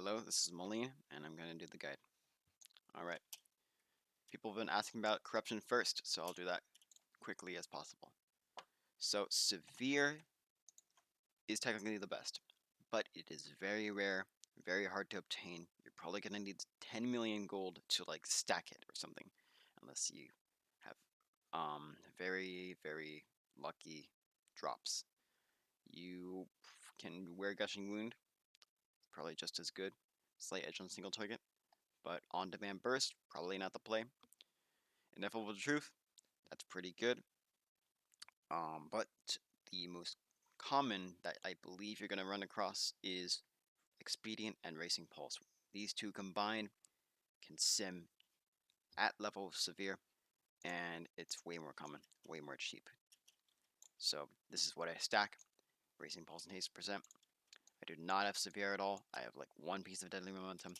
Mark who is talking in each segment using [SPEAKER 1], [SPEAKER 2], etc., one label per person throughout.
[SPEAKER 1] Hello, this is Maleen, and I'm going to do the guide. Alright, people have been asking about corruption first, so I'll do that quickly as possible. So, severe is technically the best, but it is very rare, very hard to obtain. You're probably going to need 10 million gold to like stack it or something, unless you have very lucky drops. You can wear Gushing Wound, probably just as good. Slight edge on single target, but on-demand burst, probably not the play. Ineffable Truth, that's pretty good. But the most common that I believe you're going to run across is Expedient and Racing Pulse. These two combined can sim at level of severe, and it's way more common, way more cheap. So this is what I stack: Racing Pulse and Haste percent. I do not have severe at all. I have like one piece of deadly momentum.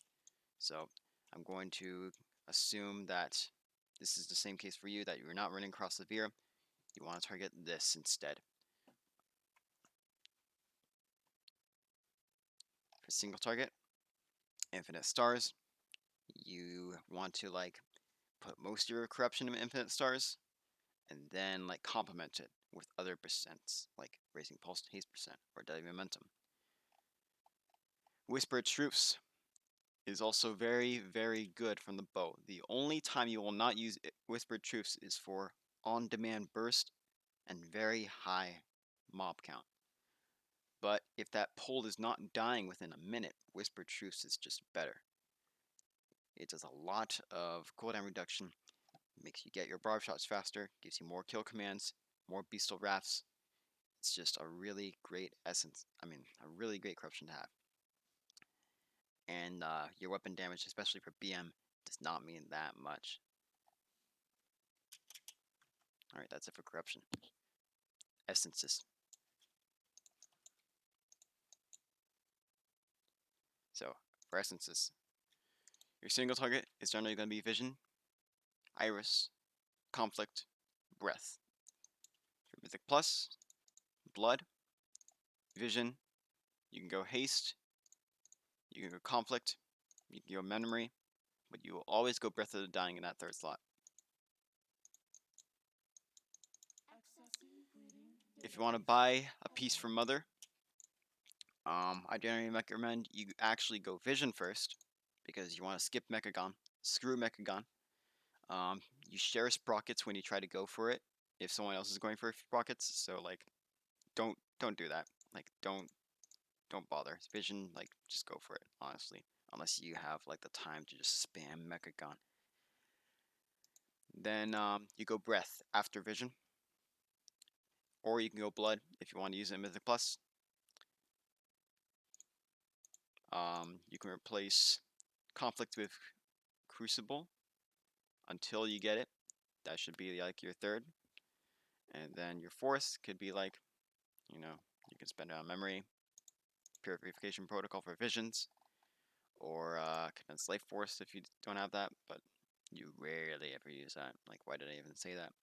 [SPEAKER 1] So I'm going to assume that this is the same case for you, that you're not running across severe. You want to target this instead. For single target, infinite stars, you want to like put most of your corruption in infinite stars and then like complement it with other percents like Racing Pulse, Haste percent, or Deadly Momentum. Whispered Truths is also very good from the bow. The only time you will not use Whispered Truths is for on-demand burst and very high mob count. But if that pole is not dying within a minute, Whispered Truths is just better. It does a lot of cooldown reduction, makes you get your barb shots faster, gives you more kill commands, more beastal wraths. It's just a really great essence. A really great corruption to have. And your weapon damage, especially for BM, does not mean that much. Alright, that's it for corruption. Essences. So, for essences, your single target is generally going to be Vision, Iris, Conflict, Breath. For Mythic Plus, Blood, Vision, you can go Haste, you can go Conflict, you can go Memory, but you will always go Breath of the Dying in that third slot. If you want to buy a piece from Mother, I generally recommend you actually go Vision first, because you want to skip Mechagon. Screw Mechagon. You share sprockets when you try to go for it, if someone else is going for sprockets, so like, don't do that. Like, don't bother. Vision, like, just go for it, honestly. Unless you have like the time to just spam Mechagon. Then you go Breath after Vision. Or you can go Blood if you want to use it in Mythic Plus. You can replace Conflict with Crucible until you get it. That should be like your third. And then your fourth could be like, you can spend it on Memory, Purification Protocol for Visions, or Condensed Life Force if you don't have that, but you rarely ever use that. Like, why did I even say that?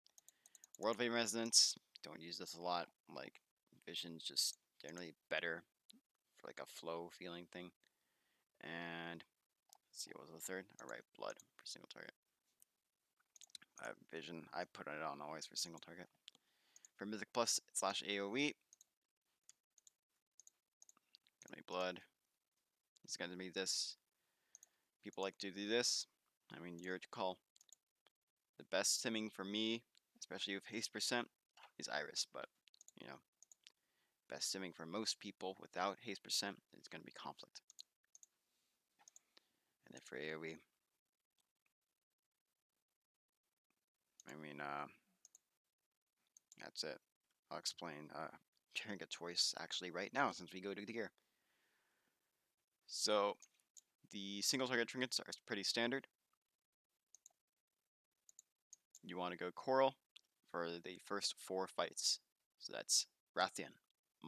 [SPEAKER 1] World Fame Resonance, don't use this a lot. Like, Vision's just generally better for like a flow feeling thing. And let's see, what was the third? Alright, Blood for single target. Vision, I put it on always for single target. For Mythic Plus / AoE, gonna be Blood. It's gonna be this. People like to do this. I mean, your call. The best simming for me, especially with haste percent, is Iris, but best simming for most people without haste percent is gonna be Conflict. And then for AoE, that's it. I'll explain trinket choice actually right now since we go to the gear. So the single target trinkets are pretty standard. You want to go Coral for the first 4 fights. So that's Rathian,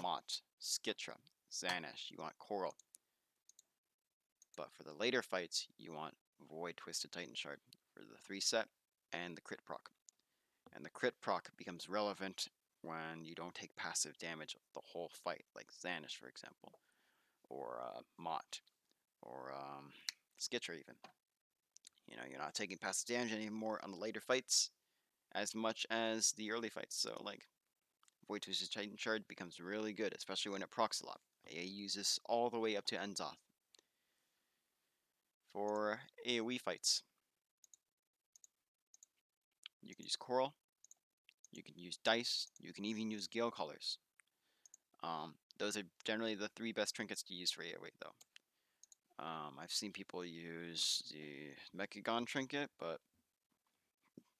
[SPEAKER 1] Mott, Skitra, Xanash. You want Coral. But for the later fights, you want Void Twisted Titan Shard for the 3 set and the crit proc. And the crit proc becomes relevant when you don't take passive damage the whole fight, like Xanash, for example, or Mott. or Skitcher even. You know, you're not taking passive damage anymore on the later fights as much as the early fights. So like Void Twisted Titan Shard becomes really good, especially when it procs a lot. AA uses all the way up to ends off for AoE fights. You can use Coral, you can use Dice, you can even use Gale Colors. Those are generally the 3 best trinkets to use for AoE though. I've seen people use the Mechagon trinket, but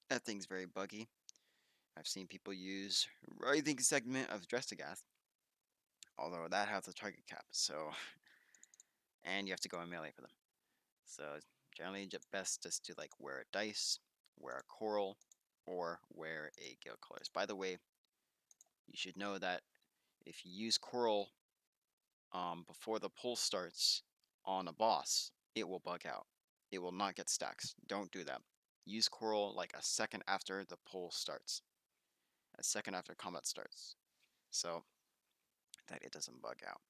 [SPEAKER 1] that thing's very buggy. I've seen people use Writhing Segment of Dressagath, although that has a target cap, so and you have to go in melee for them. So generally best just to like wear a Dice, wear a Coral, or wear a Gale Colors. By the way, you should know that if you use Coral before the pull starts on a boss, it will bug out. It will not get stacks. Don't do that. Use Coral like a second after the pull starts, a second after combat starts, so that it doesn't bug out.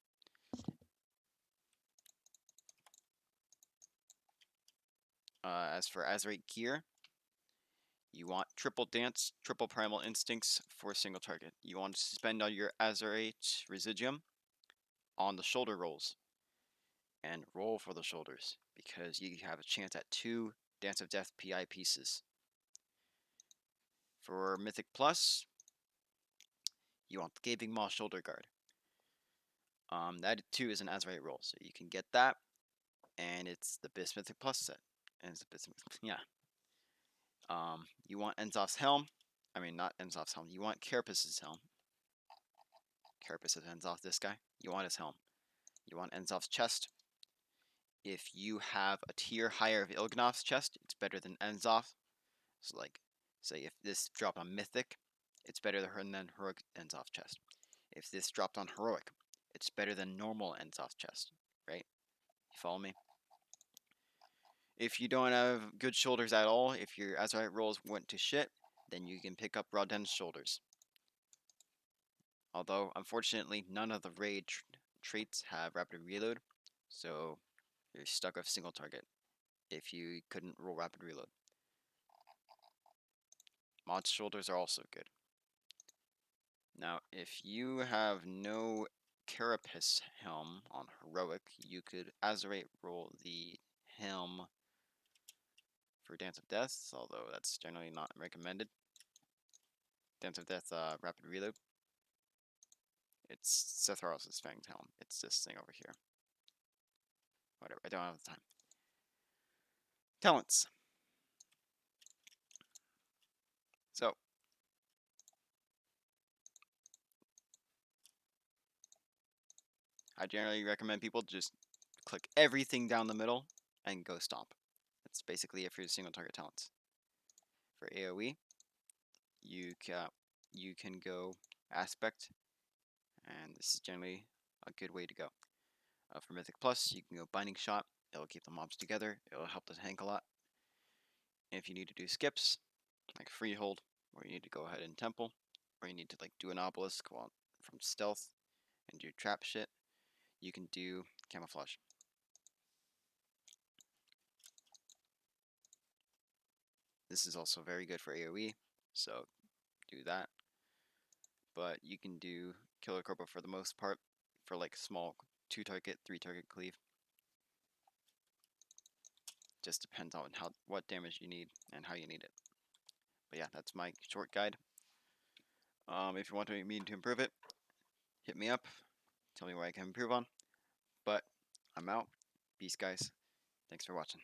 [SPEAKER 1] As for Azerite gear, you want triple dance, triple primal instincts for a single target. You want to spend all your Azerite residuum on the shoulder rolls and roll for the shoulders because you have a chance at 2 Dance of Death PI pieces. For Mythic Plus, you want the Gaping Maw Shoulder Guard. That too is an Azerite roll, so you can get that, and it's the Best Mythic Plus set. And it's the Best, yeah. You want Enzof's helm. I mean, not Enzof's helm. You want Carapace's helm. Carapace is Enzof, this guy. You want his helm. You want Enzof's chest. If you have a tier higher of Il'ginov's chest, it's better than Enzof. So, like, say if this dropped on Mythic, it's better than Heroic Enzof chest. If this dropped on Heroic, it's better than normal Enzof chest, right? You follow me? If you don't have good shoulders at all, if your Azerite rolls went to shit, then you can pick up Rauden's shoulders. Although, unfortunately, none of the raid traits have rapid reload, so you're stuck with single target if you couldn't roll rapid reload. Mod's shoulders are also good. Now, if you have no Carapace helm on Heroic, you could Azerite roll the helm for Dance of Death, although that's generally not recommended. Dance of Death rapid reload. It's Setharos' Fanged helm. It's this thing over here. Whatever, I don't have the time. Talents. So, I generally recommend people just click everything down the middle and go stomp. That's basically it for your single target talents. For AoE, you can go aspect, and this is generally a good way to go. For Mythic Plus, you can go Binding Shot. It'll keep the mobs together. It'll help the tank a lot. If you need to do skips, like Freehold, where you need to go ahead and Temple, or you need to like do an Obelisk from stealth and do trap shit, you can do Camouflage. This is also very good for AoE, so do that. But you can do Killer Cobra for the most part for like small 2-target, 3-target cleave. Just depends on what damage you need and how you need it. But yeah, that's my short guide. If you want me to improve it, hit me up. Tell me what I can improve on. But I'm out. Peace, guys. Thanks for watching.